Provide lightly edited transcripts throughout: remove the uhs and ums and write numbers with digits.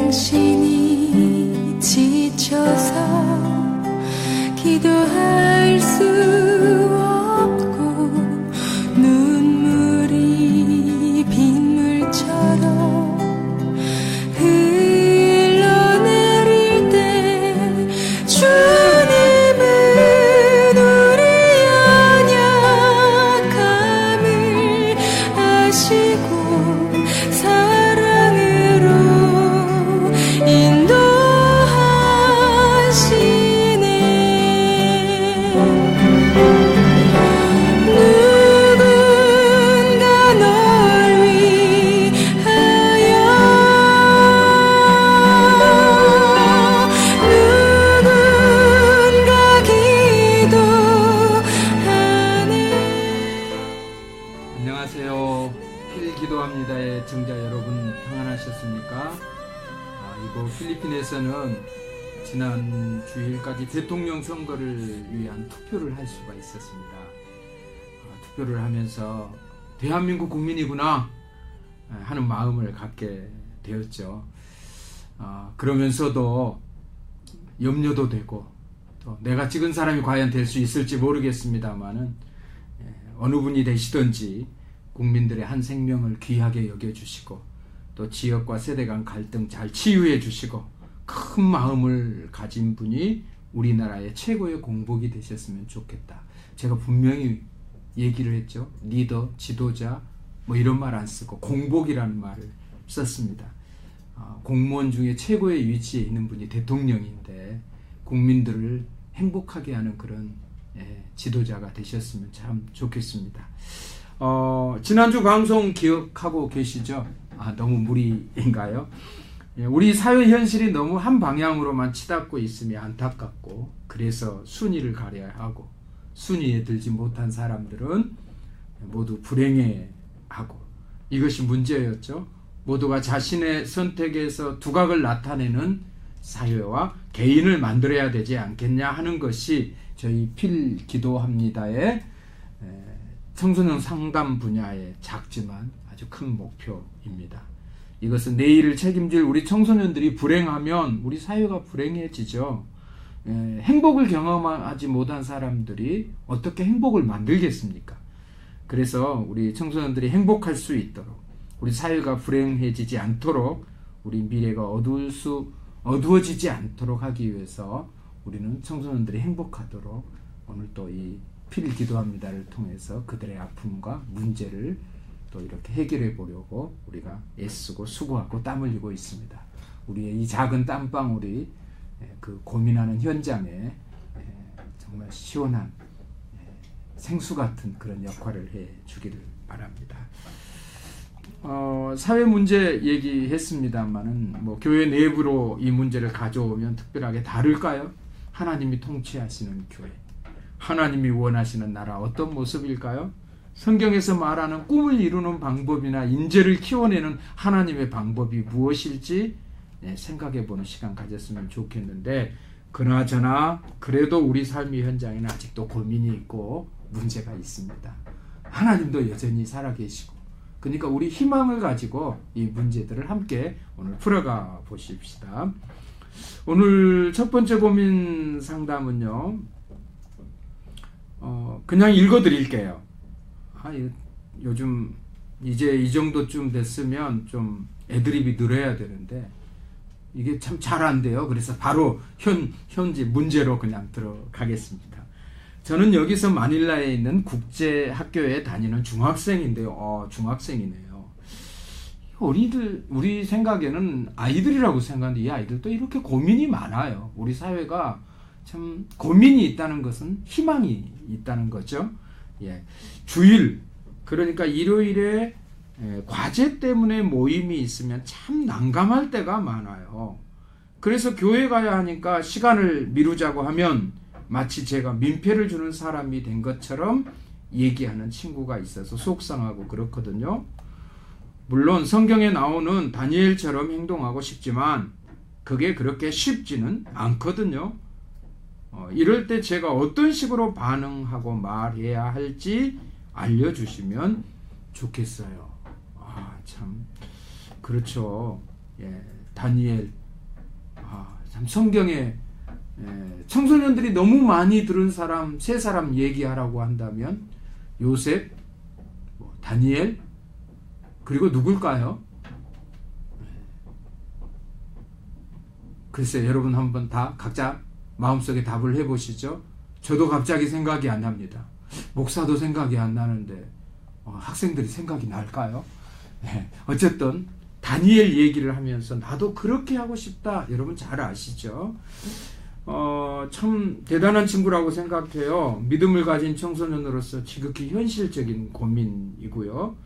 당신이 지쳐서 기도할 수 없고 눈물이 빗물처럼 흘러내릴 때 주님은 우리 연약함을 아시고 사랑으로 인도하시네. 누군가 널 위하여 누군가 기도하네. 안녕하세요. 필기도합니다의 청자 여러분, 평안하셨습니까? 이곳 필리핀에서는 지난 주일까지 대통령 선거를 위한 투표를 할 수가 있었습니다. 투표를 하면서 대한민국 국민이구나 하는 마음을 갖게 되었죠. 그러면서도 염려도 되고, 또 내가 찍은 사람이 과연 될 수 있을지 모르겠습니다만은 어느 분이 되시든지 국민들의 한 생명을 귀하게 여겨주시고, 또 지역과 세대 간 갈등 잘 치유해 주시고, 큰 마음을 가진 분이 우리나라의 최고의 공복이 되셨으면 좋겠다. 제가 분명히 얘기를 했죠. 리더, 지도자 뭐 이런 말 안 쓰고 공복이라는 말을 썼습니다. 공무원 중에 최고의 위치에 있는 분이 대통령인데 국민들을 행복하게 하는 그런 지도자가 되셨으면 참 좋겠습니다. 지난주 방송 기억하고 계시죠? 너무 무리인가요? 우리 사회 현실이 너무 한 방향으로만 치닫고 있음이 안타깝고, 그래서 순위를 가려야 하고, 순위에 들지 못한 사람들은 모두 불행해하고, 이것이 문제였죠. 모두가 자신의 선택에서 두각을 나타내는 사회와 개인을 만들어야 되지 않겠냐 하는 것이 저희 필기도합니다의 청소년 상담 분야의 작지만 아주 큰 목표입니다. 이것은 내일을 책임질 우리 청소년들이 불행하면 우리 사회가 불행해지죠. 행복을 경험하지 못한 사람들이 어떻게 행복을 만들겠습니까? 그래서 우리 청소년들이 행복할 수 있도록, 우리 사회가 불행해지지 않도록, 우리 미래가 어두워지지 않도록 하기 위해서 우리는 청소년들이 행복하도록 오늘 또 이 필기도합니다를 통해서 그들의 아픔과 문제를 또 이렇게 해결해 보려고 우리가 애쓰고 수고하고 땀 흘리고 있습니다. 우리의 이 작은 땀방울이 그 고민하는 현장에 정말 시원한 생수 같은 그런 역할을 해 주기를 바랍니다. 사회 문제 얘기했습니다만은 뭐 교회 내부로 이 문제를 가져오면 특별하게 다를까요? 하나님이 통치하시는 교회, 하나님이 원하시는 나라 어떤 모습일까요? 성경에서 말하는 꿈을 이루는 방법이나 인재를 키워내는 하나님의 방법이 무엇일지 생각해보는 시간 가졌으면 좋겠는데, 그나저나 그래도 우리 삶의 현장에는 아직도 고민이 있고 문제가 있습니다. 하나님도 여전히 살아계시고, 그러니까 우리 희망을 가지고 이 문제들을 함께 오늘 풀어가 보십시다. 오늘 첫 번째 고민 상담은요, 그냥 읽어드릴게요. 요즘 이제 이 정도쯤 됐으면 좀 애드립이 늘어야 되는데 이게 참 잘 안 돼요. 그래서 바로 현재 문제로 그냥 들어가겠습니다. 저는 여기서 마닐라에 있는 국제학교에 다니는 중학생인데요. 중학생이네요. 어린이들, 우리 생각에는 아이들이라고 생각하는데 이 아이들도 이렇게 고민이 많아요. 우리 사회가 참 고민이 있다는 것은 희망이 있다는 거죠. 주일, 그러니까 일요일에 과제 때문에 모임이 있으면 참 난감할 때가 많아요. 그래서 교회 가야 하니까 시간을 미루자고 하면 마치 제가 민폐를 주는 사람이 된 것처럼 얘기하는 친구가 있어서 속상하고 그렇거든요. 물론 성경에 나오는 다니엘처럼 행동하고 싶지만 그게 그렇게 쉽지는 않거든요. 이럴 때 제가 어떤 식으로 반응하고 말해야 할지 알려주시면 좋겠어요. 참 그렇죠. 다니엘, 참 성경에 청소년들이 너무 많이 들은 사람 세 사람 얘기하라고 한다면 요셉, 다니엘, 그리고 누굴까요? 글쎄, 여러분 한번 다 각자 마음속에 답을 해보시죠. 저도 갑자기 생각이 안 납니다. 목사도 생각이 안 나는데 학생들이 생각이 날까요? 어쨌든 다니엘 얘기를 하면서 나도 그렇게 하고 싶다. 여러분 잘 아시죠? 참 대단한 친구라고 생각해요. 믿음을 가진 청소년으로서 지극히 현실적인 고민이고요.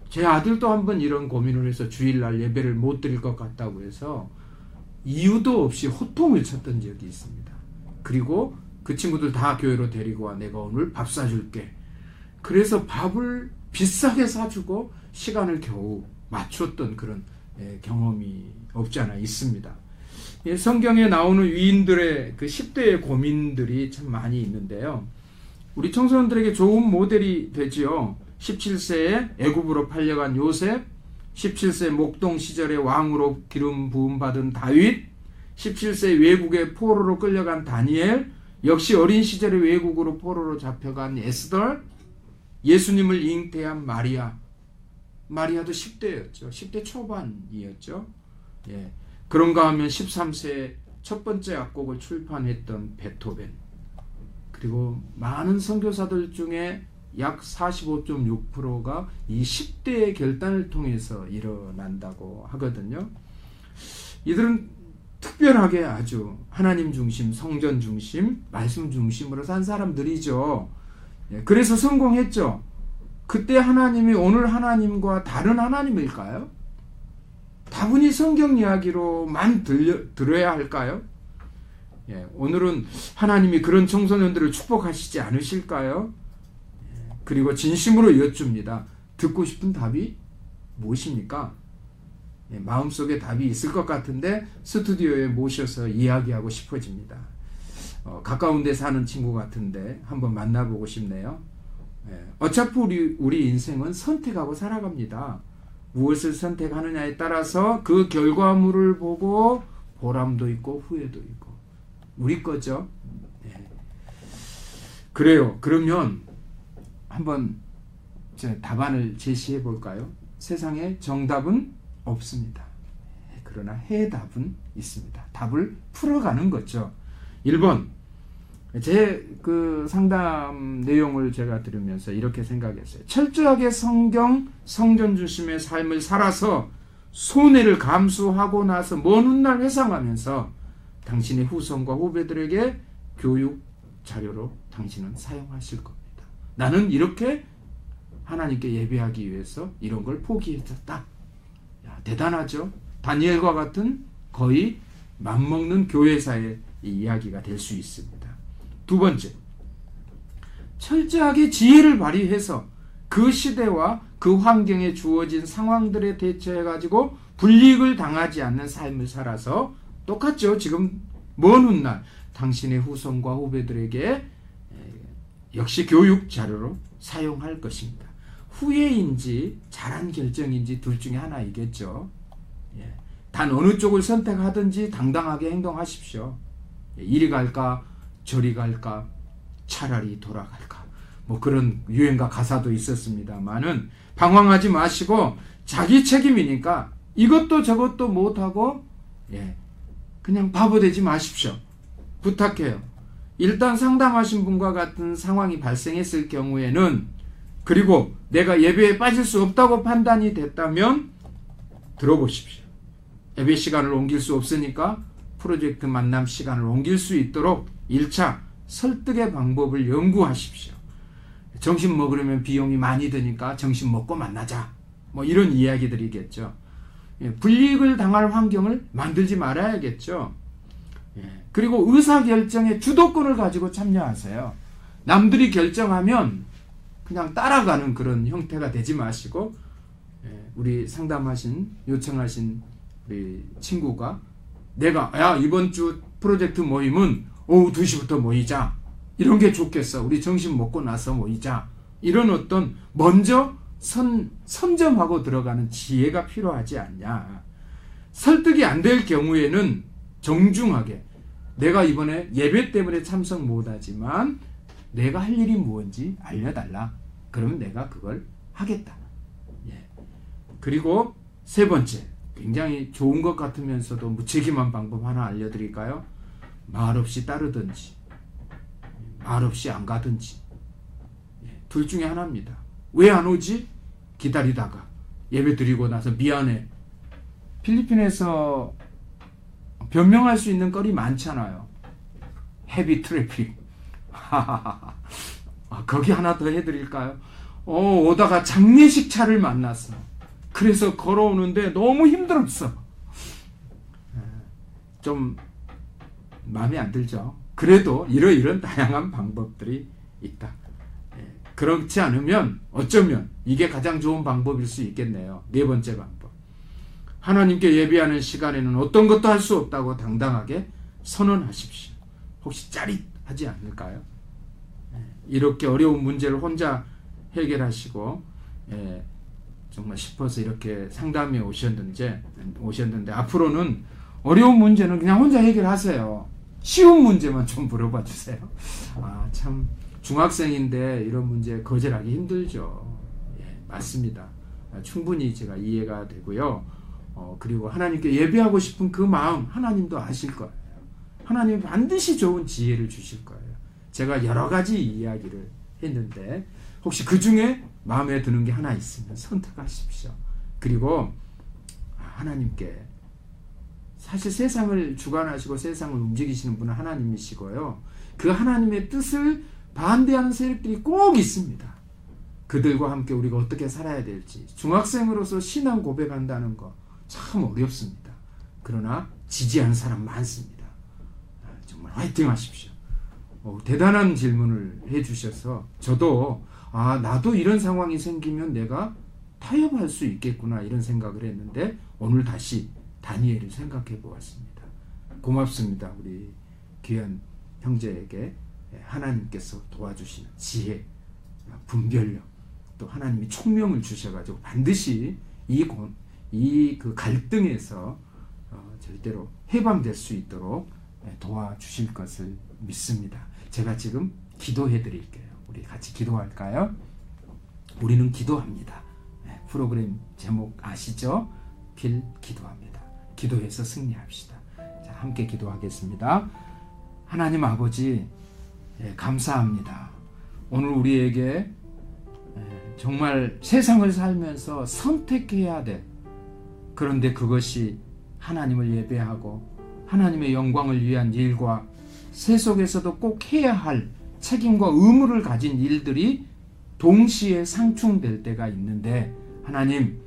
제 아들도 한번 이런 고민을 해서 주일날 예배를 못 드릴 것 같다고 해서 이유도 없이 호통을 쳤던 적이 있습니다. 그리고 그 친구들 다 교회로 데리고 와. 내가 오늘 밥 사줄게. 그래서 밥을 비싸게 사주고 시간을 겨우 맞췄던 그런 경험이 없지 않아 있습니다. 성경에 나오는 위인들의 그 10대의 고민들이 참 많이 있는데요. 우리 청소년들에게 좋은 모델이 되지요. 17세에 애굽으로 팔려간 요셉, 17세 목동 시절에 왕으로 기름 부음 받은 다윗, 17세 외국에 포로로 끌려간 다니엘, 역시 어린 시절에 외국으로 포로로 잡혀간 에스더, 예수님을 잉태한 마리아도 10대였죠. 10대 초반이었죠. 그런가 하면 13세에 첫 번째 악곡을 출판했던 베토벤, 그리고 많은 선교사들 중에 약 45.6%가 이 10대의 결단을 통해서 일어난다고 하거든요. 이들은 특별하게 아주 하나님 중심, 성전 중심, 말씀 중심으로 산 사람들이죠. 그래서 성공했죠. 그때 하나님이 오늘 하나님과 다른 하나님일까요? 다분히 성경 이야기로만 들어야 할까요? 오늘은 하나님이 그런 청소년들을 축복하시지 않으실까요? 그리고 진심으로 여쭙니다. 듣고 싶은 답이 무엇입니까? 마음속에 답이 있을 것 같은데 스튜디오에 모셔서 이야기하고 싶어집니다. 가까운 데 사는 친구 같은데 한번 만나보고 싶네요. 어차피 우리 인생은 선택하고 살아갑니다. 무엇을 선택하느냐에 따라서 그 결과물을 보고 보람도 있고 후회도 있고 우리 거죠. 그래요. 그러면 한번 답안을 제시해 볼까요? 세상에 정답은 없습니다. 그러나 해답은 있습니다. 답을 풀어가는 거죠. 1번, 제 그 상담 내용을 제가 들으면서 이렇게 생각했어요. 철저하게 성전 중심의 삶을 살아서 손해를 감수하고 나서 먼 훗날 회상하면서 당신의 후손과 후배들에게 교육 자료로 당신은 사용하실 겁니다. 나는 이렇게 하나님께 예배하기 위해서 이런 걸 포기했었다. 대단하죠. 다니엘과 같은 거의 맞먹는 교회사의 이야기가 될 수 있습니다. 두 번째, 철저하게 지혜를 발휘해서 그 시대와 그 환경에 주어진 상황들에 대처해가지고 불이익을 당하지 않는 삶을 살아서 똑같죠. 지금 먼 훗날 당신의 후손과 후배들에게 역시 교육 자료로 사용할 것입니다. 후회인지 잘한 결정인지 둘 중에 하나이겠죠. 단 어느 쪽을 선택하든지 당당하게 행동하십시오. 이리 갈까 저리 갈까 차라리 돌아갈까 뭐 그런 유행가 가사도 있었습니다만은 방황하지 마시고 자기 책임이니까 이것도 저것도 못하고 그냥 바보 되지 마십시오. 부탁해요. 일단 상담하신 분과 같은 상황이 발생했을 경우에는 그리고 내가 예배에 빠질 수 없다고 판단이 됐다면 들어보십시오. 예배 시간을 옮길 수 없으니까 프로젝트 만남 시간을 옮길 수 있도록 1차 설득의 방법을 연구하십시오. 점심 먹으려면 비용이 많이 드니까 점심 먹고 만나자. 뭐 이런 이야기들이겠죠. 불이익을 당할 환경을 만들지 말아야겠죠. 그리고 의사결정에 주도권을 가지고 참여하세요. 남들이 결정하면 그냥 따라가는 그런 형태가 되지 마시고 우리 요청하신 우리 친구가 내가 이번 주 프로젝트 모임은 오후 2시부터 모이자. 이런 게 좋겠어. 우리 점심 먹고 나서 모이자. 이런 어떤 먼저 선점하고 들어가는 지혜가 필요하지 않냐. 설득이 안 될 경우에는 정중하게 내가 이번에 예배 때문에 참석 못하지만 내가 할 일이 뭔지 알려달라. 그러면 내가 그걸 하겠다. 예. 그리고 세 번째, 굉장히 좋은 것 같으면서도 무책임한 방법 하나 알려드릴까요? 말없이 따르든지 말없이 안 가든지, 둘 중에 하나입니다. 왜 안 오지? 기다리다가 예배 드리고 나서 미안해. 필리핀에서 변명할 수 있는 거리 많잖아요. 헤비 트래픽. 거기 하나 더 해드릴까요? 오다가 장례식 차를 만났어. 그래서 걸어오는데 너무 힘들었어. 좀 마음에 안 들죠. 그래도 이런 다양한 방법들이 있다. 그렇지 않으면 어쩌면 이게 가장 좋은 방법일 수 있겠네요. 네 번째 방법. 하나님께 예배하는 시간에는 어떤 것도 할 수 없다고 당당하게 선언하십시오. 혹시 짜릿하지 않을까요? 이렇게 어려운 문제를 혼자 해결하시고 정말 싶어서 이렇게 상담에 오셨는데 앞으로는 어려운 문제는 그냥 혼자 해결하세요. 쉬운 문제만 좀 물어봐 주세요. 참 중학생인데 이런 문제 거절하기 힘들죠. 맞습니다. 충분히 제가 이해가 되고요. 그리고 하나님께 예배하고 싶은 그 마음 하나님도 아실 거예요. 하나님이 반드시 좋은 지혜를 주실 거예요. 제가 여러 가지 이야기를 했는데 혹시 그 중에 마음에 드는 게 하나 있으면 선택하십시오. 그리고 하나님께, 사실 세상을 주관하시고 세상을 움직이시는 분은 하나님이시고요. 그 하나님의 뜻을 반대하는 세력들이 꼭 있습니다. 그들과 함께 우리가 어떻게 살아야 될지. 중학생으로서 신앙 고백한다는 거 참 어렵습니다. 그러나 지지하는 사람 많습니다. 정말 화이팅 하십시오. 대단한 질문을 해주셔서 저도 나도 이런 상황이 생기면 내가 타협할 수 있겠구나 이런 생각을 했는데 오늘 다시 다니엘을 생각해 보았습니다. 고맙습니다. 우리 귀한 형제에게 하나님께서 도와주시는 지혜, 분별력, 또 하나님이 총명을 주셔가지고 반드시 그 갈등에서 절대로 해방될 수 있도록 도와주실 것을 믿습니다. 제가 지금 기도해 드릴게요. 우리 같이 기도할까요? 우리는 기도합니다. 프로그램 제목 아시죠? 빌 기도합니다. 기도해서 승리합시다. 자, 함께 기도하겠습니다. 하나님 아버지, 감사합니다. 오늘 우리에게 정말 세상을 살면서 선택해야 될, 그런데 그것이 하나님을 예배하고 하나님의 영광을 위한 일과 세속에서도 꼭 해야 할 책임과 의무를 가진 일들이 동시에 상충될 때가 있는데, 하나님,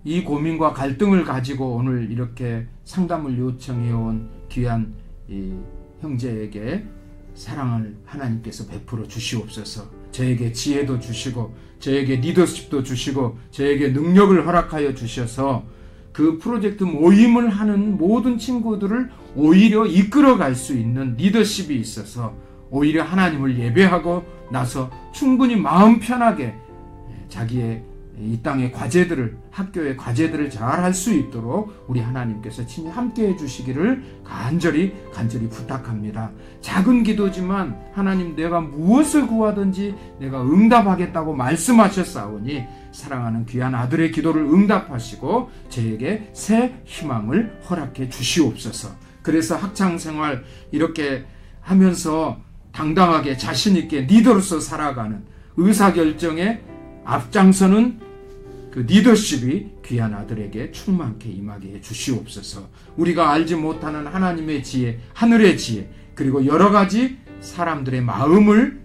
이 고민과 갈등을 가지고 오늘 이렇게 상담을 요청해온 귀한 이 형제에게 사랑을 하나님께서 베풀어 주시옵소서. 저에게 지혜도 주시고 저에게 리더십도 주시고 저에게 능력을 허락하여 주셔서 그 프로젝트 모임을 하는 모든 친구들을 오히려 이끌어갈 수 있는 리더십이 있어서 오히려 하나님을 예배하고 나서 충분히 마음 편하게 자기의 이 땅의 과제들을, 학교의 과제들을 잘 할 수 있도록 우리 하나님께서 친히 함께 해주시기를 간절히 부탁합니다. 작은 기도지만 하나님, 내가 무엇을 구하든지 내가 응답하겠다고 말씀하셨사오니 사랑하는 귀한 아들의 기도를 응답하시고 저에게 새 희망을 허락해 주시옵소서. 그래서 학창생활 이렇게 하면서 당당하게 자신있게 리더로서 살아가는 의사결정에 앞장서는 그 리더십이 귀한 아들에게 충만케 임하게 해 주시옵소서. 우리가 알지 못하는 하나님의 지혜, 하늘의 지혜, 그리고 여러 가지 사람들의 마음을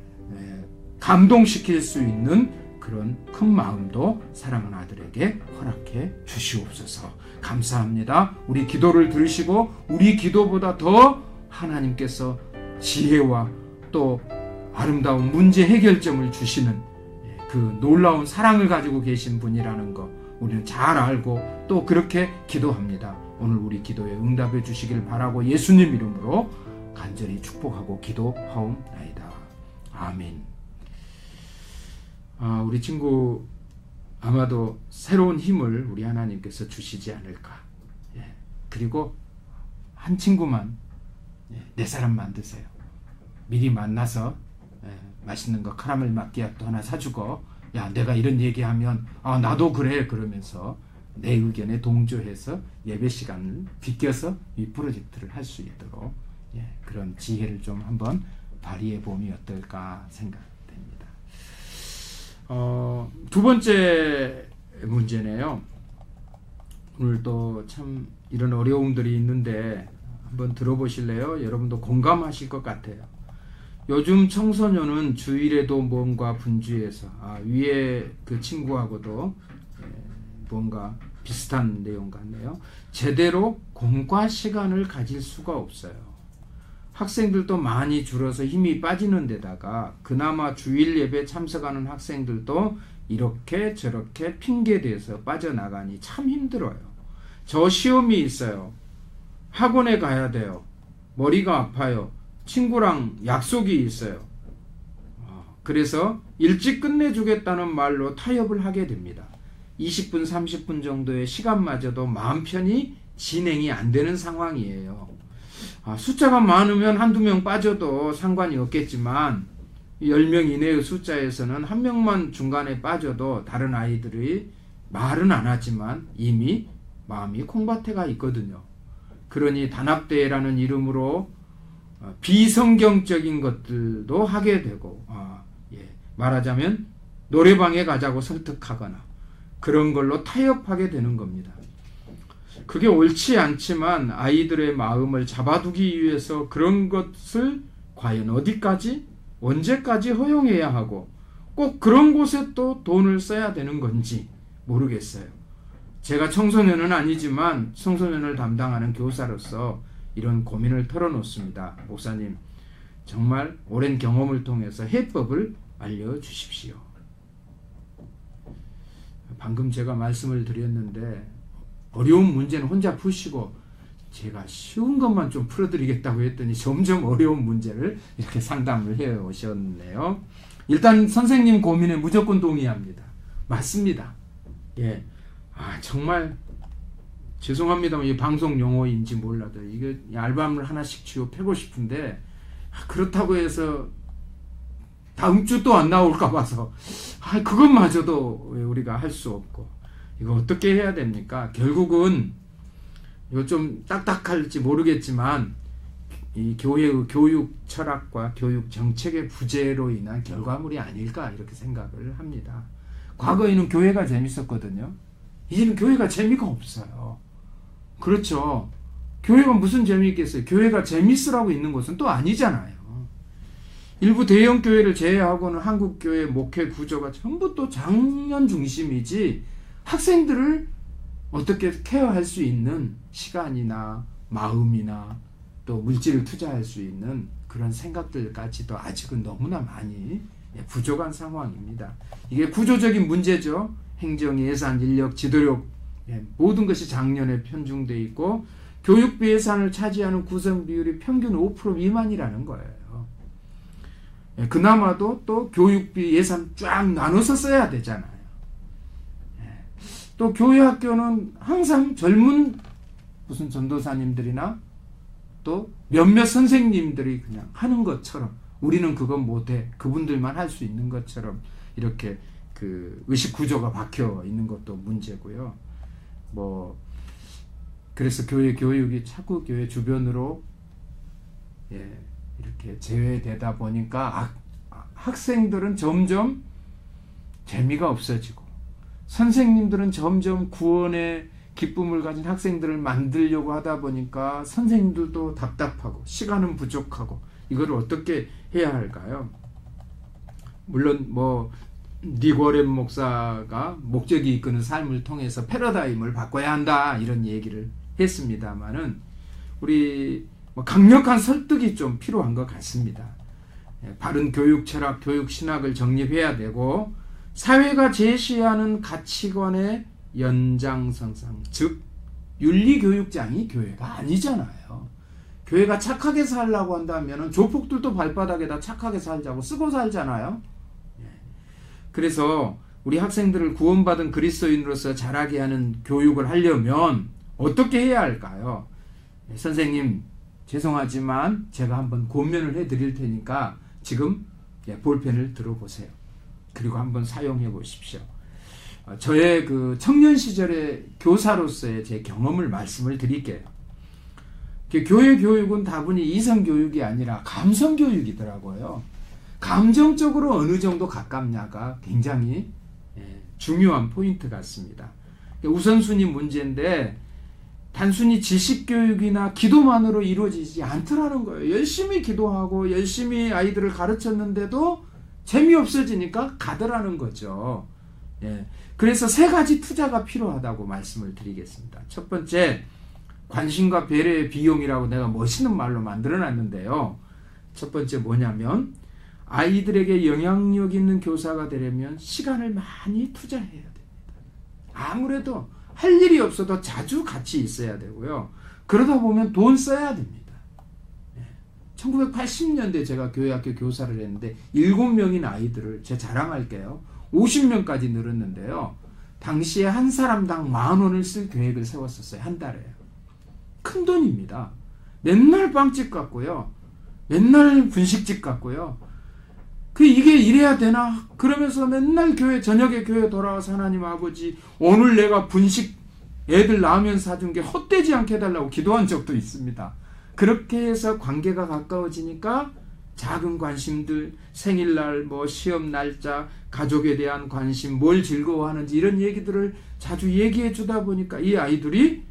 감동시킬 수 있는 그런 큰 마음도 사랑하는 아들에게 허락해 주시옵소서. 감사합니다. 우리 기도를 들으시고 우리 기도보다 더 하나님께서 지혜와 또 아름다운 문제 해결점을 주시는 그 놀라운 사랑을 가지고 계신 분이라는 거 우리는 잘 알고 또 그렇게 기도합니다. 오늘 우리 기도에 응답해 주시길 바라고 예수님 이름으로 간절히 축복하고 기도하옵나이다. 아멘. 우리 친구 아마도 새로운 힘을 우리 하나님께서 주시지 않을까. 그리고 한 친구만 내 사람 만드세요. 미리 만나서 맛있는 거 카라멜 마끼아또 하나 사주고, 야 내가 이런 얘기하면 나도 그래 그러면서 내 의견에 동조해서 예배 시간을 비껴서 이 프로젝트를 할 수 있도록 그런 지혜를 좀 한번 발휘해 보면 어떨까 생각됩니다. 두 번째 문제네요. 오늘 또 참 이런 어려움들이 있는데 한번 들어보실래요? 여러분도 공감하실 것 같아요. 요즘 청소년은 주일에도 뭔가 분주해서 위에 그 친구하고도 뭔가 비슷한 내용 같네요. 제대로 공과 시간을 가질 수가 없어요. 학생들도 많이 줄어서 힘이 빠지는 데다가 그나마 주일 예배 참석하는 학생들도 이렇게 저렇게 핑계대서 빠져나가니 참 힘들어요. 저 시험이 있어요. 학원에 가야 돼요. 머리가 아파요. 친구랑 약속이 있어요. 그래서 일찍 끝내주겠다는 말로 타협을 하게 됩니다. 20분, 30분 정도의 시간마저도 마음 편히 진행이 안 되는 상황이에요. 숫자가 많으면 한두 명 빠져도 상관이 없겠지만 10명 이내의 숫자에서는 한 명만 중간에 빠져도 다른 아이들이 말은 안 하지만 이미 마음이 콩밭에 가 있거든요. 그러니 단합대회라는 이름으로 비성경적인 것들도 하게 되고 말하자면 노래방에 가자고 설득하거나 그런 걸로 타협하게 되는 겁니다. 그게 옳지 않지만 아이들의 마음을 잡아두기 위해서 그런 것을 과연 어디까지 언제까지 허용해야 하고 꼭 그런 곳에 또 돈을 써야 되는 건지 모르겠어요. 제가 청소년은 아니지만 청소년을 담당하는 교사로서 이런 고민을 털어놓습니다. 목사님, 정말 오랜 경험을 통해서 해법을 알려주십시오. 방금 제가 말씀을 드렸는데 어려운 문제는 혼자 푸시고 제가 쉬운 것만 좀 풀어드리겠다고 했더니 점점 어려운 문제를 이렇게 상담을 해 오셨네요. 일단 선생님 고민에 무조건 동의합니다. 맞습니다. 정말 죄송합니다만 이 방송 용어인지 몰라도 이거 앨범을 하나씩 쥐어 패고 싶은데 그렇다고 해서 다음 주 또 안 나올까 봐서 그것마저도 우리가 할 수 없고 이거 어떻게 해야 됩니까? 결국은 이거 좀 딱딱할지 모르겠지만 이 교회의 교육 철학과 교육 정책의 부재로 인한 결과물이 아닐까 이렇게 생각을 합니다. 과거에는 교회가 재밌었거든요. 이제는 교회가 재미가 없어요. 그렇죠. 교회가 무슨 재미있겠어요? 교회가 재밌으라고 있는 것은 또 아니잖아요. 일부 대형 교회를 제외하고는 한국 교회 목회 구조가 전부 또 장년 중심이지 학생들을 어떻게 케어할 수 있는 시간이나 마음이나 또 물질을 투자할 수 있는 그런 생각들까지도 아직은 너무나 많이 부족한 상황입니다. 이게 구조적인 문제죠. 행정, 예산, 인력, 지도력 모든 것이 작년에 편중돼 있고 교육비 예산을 차지하는 구성 비율이 평균 5% 미만이라는 거예요. 그나마도 또 교육비 예산 쫙 나눠서 써야 되잖아요. 또 교회 학교는 항상 젊은 무슨 전도사님들이나 또 몇몇 선생님들이 그냥 하는 것처럼 우리는 그건 못해 그분들만 할 수 있는 것처럼 이렇게 그 의식 구조가 박혀 있는 것도 문제고요. 그래서 교회 교육이 자꾸 교회 주변으로 이렇게 제외되다 보니까 학생들은 점점 재미가 없어지고 선생님들은 점점 구원의 기쁨을 가진 학생들을 만들려고 하다 보니까 선생님들도 답답하고 시간은 부족하고 이걸 어떻게 해야 할까요? 물론 니고렘 목사가 목적이 이끄는 삶을 통해서 패러다임을 바꿔야 한다 이런 얘기를 했습니다만은 우리 강력한 설득이 좀 필요한 것 같습니다. 바른 교육 철학, 교육 신학을 정립해야 되고 사회가 제시하는 가치관의 연장선상, 즉 윤리교육장이 교회가 아니잖아요. 교회가 착하게 살라고 한다면 조폭들도 발바닥에다 착하게 살자고 쓰고 살잖아요. 그래서 우리 학생들을 구원받은 그리스도인으로서 자라게 하는 교육을 하려면 어떻게 해야 할까요? 선생님 죄송하지만 제가 한번 고면을 해드릴 테니까 지금 볼펜을 들어보세요. 그리고 한번 사용해 보십시오. 저의 그 청년 시절의 교사로서의 제 경험을 말씀을 드릴게요. 교회 교육은 다분히 이성 교육이 아니라 감성 교육이더라고요. 감정적으로 어느 정도 가깝냐가 굉장히 중요한 포인트 같습니다. 우선순위 문제인데 단순히 지식교육이나 기도만으로 이루어지지 않더라는 거예요. 열심히 기도하고 열심히 아이들을 가르쳤는데도 재미없어지니까 가더라는 거죠. 그래서 3가지 투자가 필요하다고 말씀을 드리겠습니다. 첫 번째, 관심과 배려의 비용이라고 내가 멋있는 말로 만들어놨는데요. 첫 번째 뭐냐면 아이들에게 영향력 있는 교사가 되려면 시간을 많이 투자해야 됩니다. 아무래도 할 일이 없어도 자주 같이 있어야 되고요. 그러다 보면 돈 써야 됩니다. 1980년대 제가 교회학교 교사를 했는데 7명인 아이들을 제 자랑할게요. 50명까지 늘었는데요. 당시에 한 사람당 10,000원을 쓸 계획을 세웠었어요. 한 달에. 큰 돈입니다. 맨날 빵집 갔고요. 맨날 분식집 갔고요. 이게 이래야 되나? 그러면서 맨날 저녁에 교회 돌아와서 하나님 아버지, 오늘 내가 분식 애들 라면 사준 게 헛되지 않게 해달라고 기도한 적도 있습니다. 그렇게 해서 관계가 가까워지니까 작은 관심들, 생일날, 시험 날짜, 가족에 대한 관심, 뭘 즐거워하는지 이런 얘기들을 자주 얘기해 주다 보니까 이 아이들이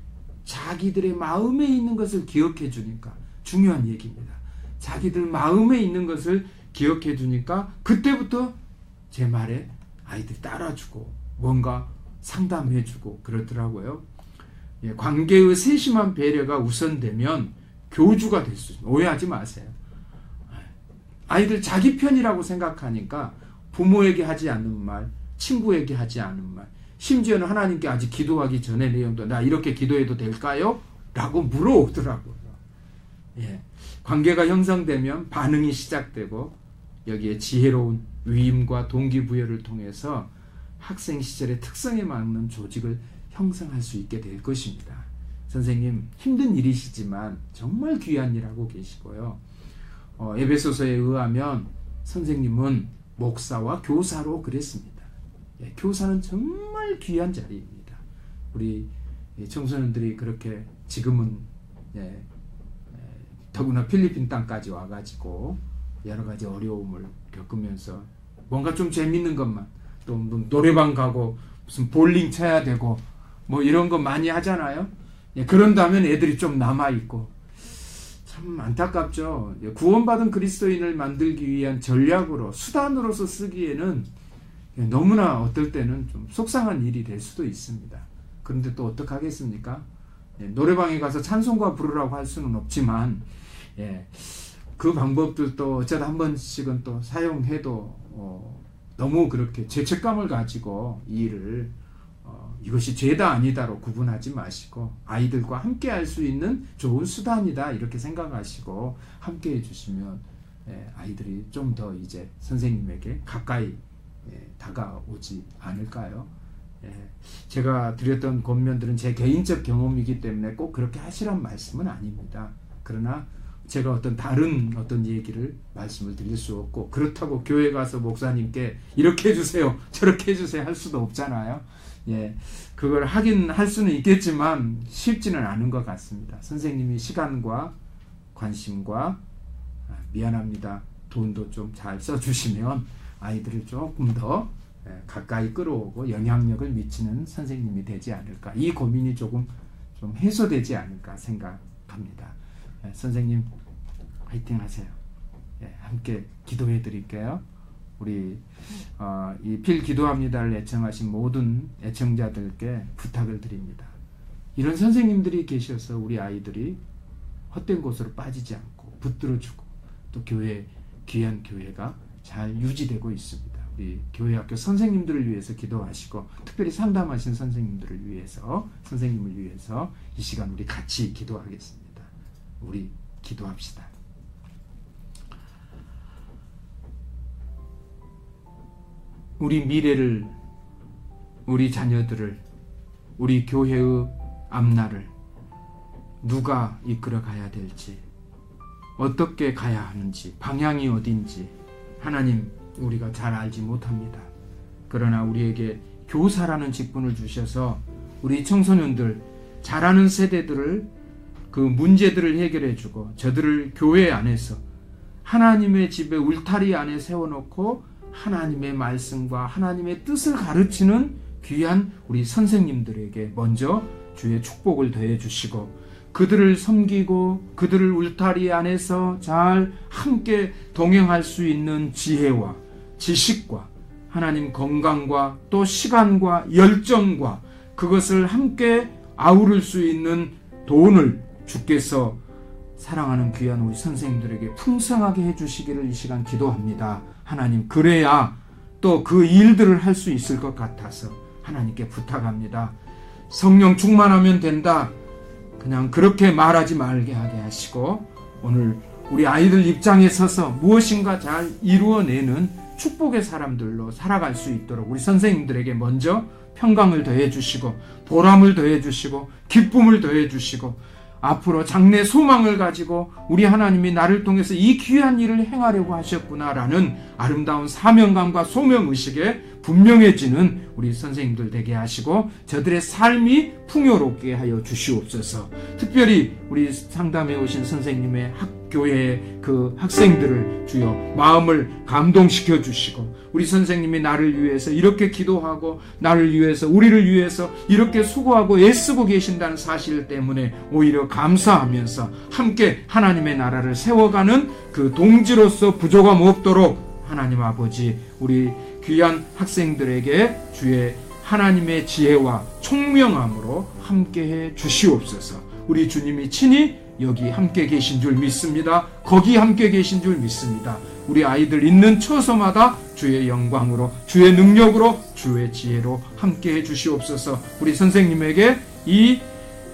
자기들의 마음에 있는 것을 기억해 주니까 중요한 얘기입니다. 자기들 마음에 있는 것을 기억해 주니까 그때부터 제 말에 아이들이 따라주고 뭔가 상담해 주고 그러더라고요. 관계의 세심한 배려가 우선되면 교주가 될 수 있습니다. 오해하지 마세요. 아이들 자기 편이라고 생각하니까 부모에게 하지 않는 말, 친구에게 하지 않는 말, 심지어는 하나님께 아직 기도하기 전의 내용도 나 이렇게 기도해도 될까요? 라고 물어오더라고요. 관계가 형성되면 반응이 시작되고 여기에 지혜로운 위임과 동기부여를 통해서 학생 시절의 특성에 맞는 조직을 형성할 수 있게 될 것입니다. 선생님 힘든 일이시지만 정말 귀한 일 하고 계시고요. 에베소서에 의하면 선생님은 목사와 교사로 그랬습니다. 교사는 정말 귀한 자리입니다. 우리 청소년들이 그렇게 지금은 더구나 필리핀 땅까지 와가지고 여러 가지 어려움을 겪으면서 뭔가 좀 재밌는 것만 또 노래방 가고 무슨 볼링 쳐야 되고 이런 거 많이 하잖아요. 그런다면 애들이 좀 남아있고 참 안타깝죠. 구원받은 그리스도인을 만들기 위한 전략으로 수단으로서 쓰기에는 너무나 어떨 때는 좀 속상한 일이 될 수도 있습니다. 그런데 또 어떡하겠습니까? 노래방에 가서 찬송가 부르라고 할 수는 없지만 그 방법들도 어쩌다 한 번씩은 또 사용해도 너무 그렇게 죄책감을 가지고 이 일을 이것이 죄다 아니다로 구분하지 마시고 아이들과 함께 할 수 있는 좋은 수단이다 이렇게 생각하시고 함께 해주시면 아이들이 좀 더 이제 선생님에게 가까이 다가오지 않을까요? 제가 드렸던 권면들은 제 개인적 경험이기 때문에 꼭 그렇게 하시란 말씀은 아닙니다. 그러나 제가 다른 얘기를 말씀을 드릴 수 없고 그렇다고 교회 가서 목사님께 이렇게 해주세요 저렇게 해주세요 할 수도 없잖아요. 그걸 하긴 할 수는 있겠지만 쉽지는 않은 것 같습니다. 선생님이 시간과 관심과 미안합니다 돈도 좀 잘 써주시면 아이들을 조금 더 가까이 끌어오고 영향력을 미치는 선생님이 되지 않을까, 이 고민이 조금 좀 해소되지 않을까 생각합니다. 선생님 화이팅 하세요. 함께 기도해 드릴게요. 우리 이 필 기도합니다를 애청하신 모든 애청자들께 부탁을 드립니다. 이런 선생님들이 계셔서 우리 아이들이 헛된 곳으로 빠지지 않고 붙들어주고 또 귀한 교회가 잘 유지되고 있습니다. 우리 교회학교 선생님들을 위해서 기도하시고 특별히 상담하신 선생님들을 위해서, 선생님을 위해서 이 시간 우리 같이 기도하겠습니다. 우리 기도합시다. 우리 미래를, 우리 자녀들을, 우리 교회의 앞날을 누가 이끌어 가야 될지, 어떻게 가야 하는지, 방향이 어딘지 하나님 우리가 잘 알지 못합니다. 그러나 우리에게 교사라는 직분을 주셔서 우리 청소년들, 자라는 세대들을 그 문제들을 해결해주고 저들을 교회 안에서 하나님의 집에 울타리 안에 세워놓고 하나님의 말씀과 하나님의 뜻을 가르치는 귀한 우리 선생님들에게 먼저 주의 축복을 더해 주시고, 그들을 섬기고 그들을 울타리 안에서 잘 함께 동행할 수 있는 지혜와 지식과 하나님 건강과 또 시간과 열정과 그것을 함께 아우를 수 있는 돈을 주께서 사랑하는 귀한 우리 선생님들에게 풍성하게 해주시기를 이 시간 기도합니다. 하나님, 그래야 또 그 일들을 할 수 있을 것 같아서 하나님께 부탁합니다. 성령 충만하면 된다, 그냥 그렇게 말하지 말게 하게 하시고, 오늘 우리 아이들 입장에 서서 무엇인가 잘 이루어내는 축복의 사람들로 살아갈 수 있도록 우리 선생님들에게 먼저 평강을 더해 주시고, 보람을 더해 주시고, 기쁨을 더해 주시고, 앞으로 장래 소망을 가지고 우리 하나님이 나를 통해서 이 귀한 일을 행하려고 하셨구나라는 아름다운 사명감과 소명의식에 분명해지는 우리 선생님들 되게 하시고, 저들의 삶이 풍요롭게 하여 주시옵소서. 특별히 우리 상담해 오신 선생님의 학교의 그 학생들을 주여 마음을 감동시켜 주시고, 우리 선생님이 나를 위해서 이렇게 기도하고 나를 위해서, 우리를 위해서 이렇게 수고하고 애쓰고 계신다는 사실 때문에 오히려 감사하면서 함께 하나님의 나라를 세워가는 그 동지로서 부족함 없도록 하나님 아버지, 우리 귀한 학생들에게 주의 하나님의 지혜와 총명함으로 함께해 주시옵소서. 우리 주님이 친히 여기 함께 계신 줄 믿습니다. 거기 함께 계신 줄 믿습니다. 우리 아이들 있는 처소마다 주의 영광으로, 주의 능력으로, 주의 지혜로 함께해 주시옵소서. 우리 선생님에게 이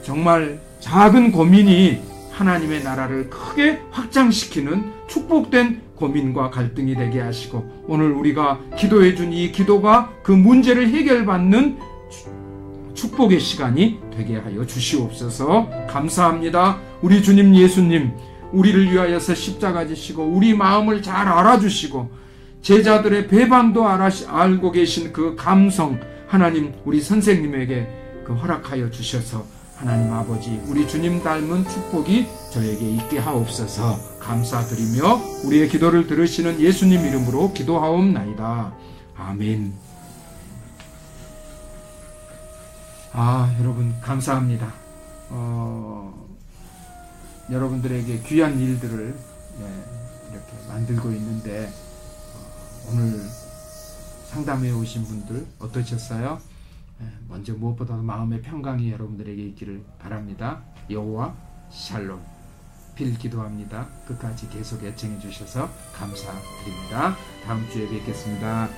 정말 작은 고민이 하나님의 나라를 크게 확장시키는 축복된 고민과 갈등이 되게 하시고, 오늘 우리가 기도해 준 이 기도가 그 문제를 해결받는 축복의 시간이 되게 하여 주시옵소서. 감사합니다. 우리 주님 예수님, 우리를 위하여서 십자가 지시고 우리 마음을 잘 알아주시고 제자들의 배반도 알고 계신 그 감성, 하나님 우리 선생님에게 그 허락하여 주셔서 하나님 아버지, 우리 주님 닮은 축복이 저에게 있게 하옵소서. 감사드리며 우리의 기도를 들으시는 예수님 이름으로 기도하옵나이다. 아멘. 여러분 감사합니다. 여러분들에게 귀한 일들을 이렇게 만들고 있는데, 오늘 상담해 오신 분들 어떠셨어요? 먼저 무엇보다도 마음의 평강이 여러분들에게 있기를 바랍니다. 여호와 샬롬. 빌 기도합니다. 끝까지 계속 애청해 주셔서 감사드립니다. 다음 주에 뵙겠습니다.